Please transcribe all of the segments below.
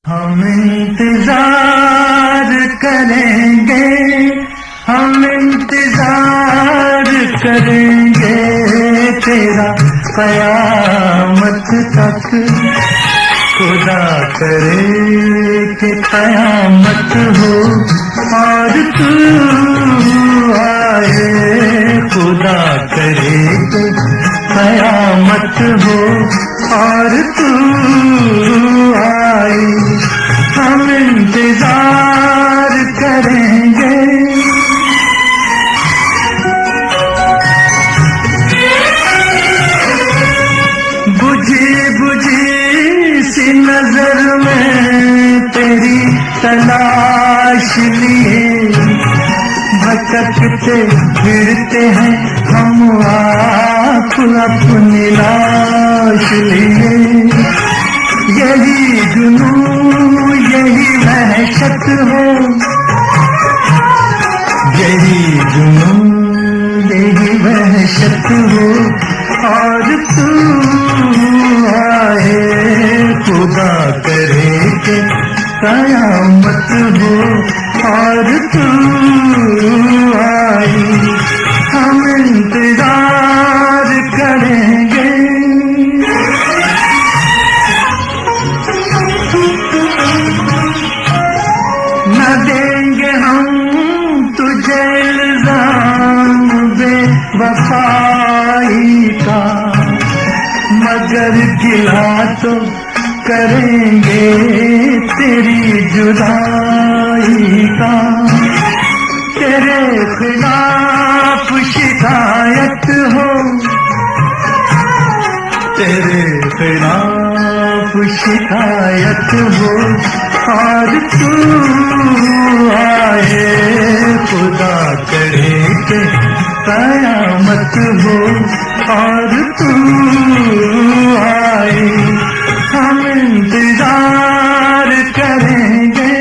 हम इंतजार करेंगे, हम इंतजार करेंगे तेरा कयामत तक। खुदा करे कि कयामत हो और तू आए, खुदा करे कि कयामत हो और तू आए। हम इंतजार करेंगे। बुझी बुझी सी नजर में तेरी तलाश लिए भटकते फिरते हैं हम आप अपनी लाश लिए। यही जुनून यही वहशत हो, यही जुनून यही वहशत हो और तू आए, खुदा करे कि कयामत हो और तू आए। हम इंतजार करेंगे। न देंगे हम तुझे इल्जाम बेवफाई का, मगर गिला तो करेंगे तेरी जुदाई का। तेरे खिलाफ शिकायत हो, तेरे खिलाफ शिकायत हो और तू आए, खुदा करे कि कयामत हो और तू आए। हम इंतजार करेंगे।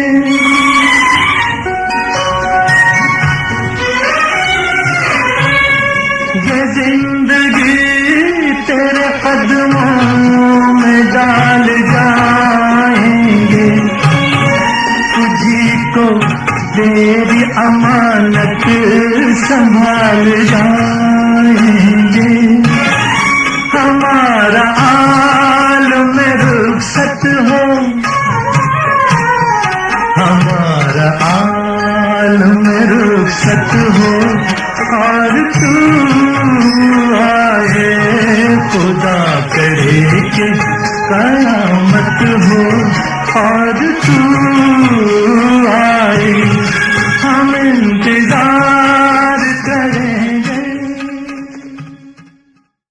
ये जिंदगी तेरे कदमों में डाल जाएंगे, तुझी को तेरी अमानत संभाल जाएंगे। हमारा आलम रुखसत हो, हमारा आलम रुखसत हो और तू आए, खुदा करे कि कयामत हो और तू